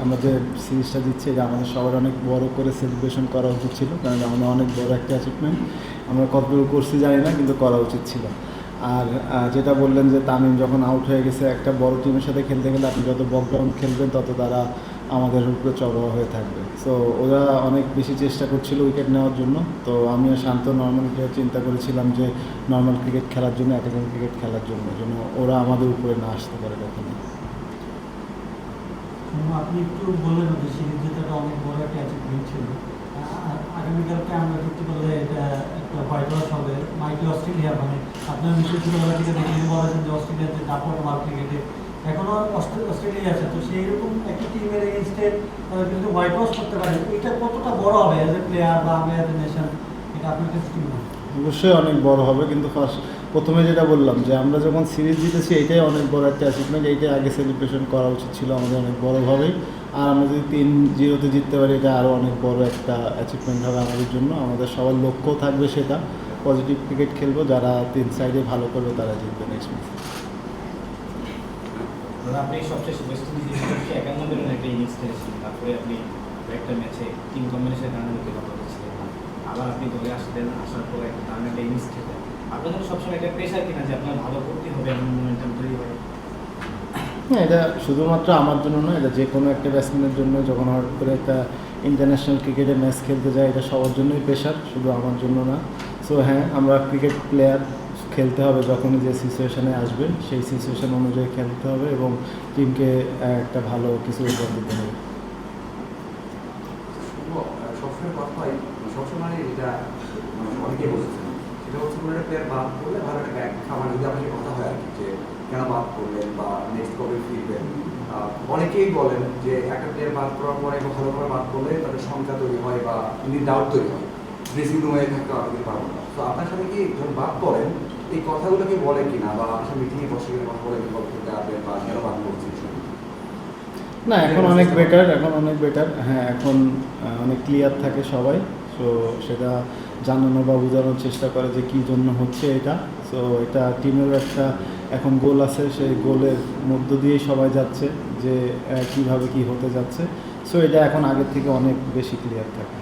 আমরা যে সিরিজটা দিচ্ছি এটা আমাদের সবার অনেক বড় করে সেলিব্রেশন করা উচিত ছিল, কারণ আমাদের অনেক বড় একটা অ্যাচিভমেন্ট। আমরা কতটুকু করছি জানি না, কিন্তু করা উচিত ছিল। আর যেটা বললেন যে তামিম যখন আউট হয়ে গেছে, একটা বড় টিমের সাথে খেলতে গেলে আপনি যত বকগ্রাউন্ড খেলবেন তত তারা আমাদের উপরে চড়াও হয়ে থাকবে। সো ওরা অনেক বেশি চেষ্টা করছিল উইকেট নেওয়ার জন্য। তো আমিও শান্ত নর্মাল চিন্তা করেছিলাম যে নর্মাল ক্রিকেট খেলার জন্য, অ্যাটাকিং ক্রিকেট খেলার জন্য যেন ওরা আমাদের উপরে না আসতে পারে কখনো। আপনি একটু বললেন যে সিরিজ জেতাটা অনেক বড় একটা অ্যাচিভমেন্ট ছিল। আগামীকালকে আমরা যুক্তি করলে এটা একটা হোয়াইট ওয়াশ হবে মাইকেল অস্ট্রেলিয়া, মানে আপনার নিশ্চয়ই ছোটবেলা থেকে দেখে বলেছেন যে অস্ট্রেলিয়ার যে দাপট ওয়ার্ল্ড ক্রিকেটে এখনও অস্ট্রেলিয়া আছে, তো সেই রকম একটা টিমের এগেনস্টে কিন্তু হোয়াইট ওয়াশ করতে পারে, এটা কতটা বড় হবে অ্যাজ এ প্লেয়ার বা আমরা অ্যাজ এ নেশন, এটা আপনার কাছে কি মনে হয়? অবশ্যই অনেক বড় হবে, কিন্তু প্রথমে যেটা বললাম যে আমরা যখন সিরিজ জিতেছি এইটাই অনেক বড় একটা অ্যাচিভমেন্ট, এইটাই আগে সেলিব্রেশন করা উচিত ছিল আমাদের অনেক বড়োভাবেই। আর আমরা যদি 3-0 জিততে পারি, এটা আরও অনেক বড় একটা অ্যাচিভমেন্ট হবে আমাদের জন্য। আমাদের সবার লক্ষ্য থাকবে সেটা, পজিটিভ ক্রিকেট খেলবো, যারা 3 সাইডে ভালো করবে তারা জিতবে নেক্সট ম্যাচে। আপনি সবচেয়ে ওয়েস্ট ইন্ডিজের 51 রানের একটা ইনিংস খেলেছিলেন, তারপরে আপনি একটা ম্যাচে টিম কম্বিনেশনের কারণে উইকেট পাওয়া যাচ্ছিলেন না, আবার আপনি দলে আসলেন, আসার পরে একটা দারুণ একটা ইনিংস খেলেন। আপনার জন্য সবসময় একটা প্রেশার কিনা যে আপনার ভালো করতে হবে, এমন মোমেন্টাম তৈরি হয়? হ্যাঁ, এটা শুধুমাত্র আমার জন্য নয়, এটা যে কোনো একটা ব্যাটসম্যানের জন্য যখন হঠাৎ করে একটা ইন্টারন্যাশনাল ক্রিকেটে ম্যাচ খেলতে যায়, এটা সবার জন্যই প্রেশার, শুধু আমার জন্য না। সো হ্যাঁ, আমরা ক্রিকেট প্লেয়ার, খেলতে হবে যখনই যে সিচুয়েশানে আসবে সেই সিচুয়েশান অনুযায়ী খেলতে হবে এবং টিমকে একটা ভালো কিছু উপহার দিতে হবে। সবসময় কথা হয়, সবসময় এটা অনেকেই বলছেন, সেটা হচ্ছে কোনো একটা প্লেয়ার বাদ করলে ভালো একটা ব্যাগ খাবার, যদি আপনার কথা হয় আর কি, যে কেন বাদ করলেন বা নেক্সট কবে ফিরবেন। অনেকেই বলেন যে একটা প্লেয়ার বাদ করার পরে ভালো করে বাদ করলে তাদের সংখ্যা তৈরি হয় বা ডাউট তৈরি হয়, ড্রেসিং রুমে থাকতে আপনি পারবো না। তো আপনার সাথে কি যখন বাদ করেন এই কথাগুলো কি বলে কিনা, বা আপনার সাথে মিটিংয়ে বসে গেলে কথা বলে গল্প করতে আসবেন বা কেন বাদ করছি? না, এখন অনেক বেটার। হ্যাঁ, এখন অনেক ক্লিয়ার থাকে সবাই। সো সেটা জানানো বা বোঝানোর চেষ্টা করে যে কী জন্য হচ্ছে এটা। সো এটা টিমেরও একটা এখন গোল আছে, সেই গোলের মধ্য দিয়েই সবাই যাচ্ছে যে কীভাবে কী হতে যাচ্ছে। সো এটা এখন আগের থেকে অনেক বেশি ক্লিয়ার থাকে।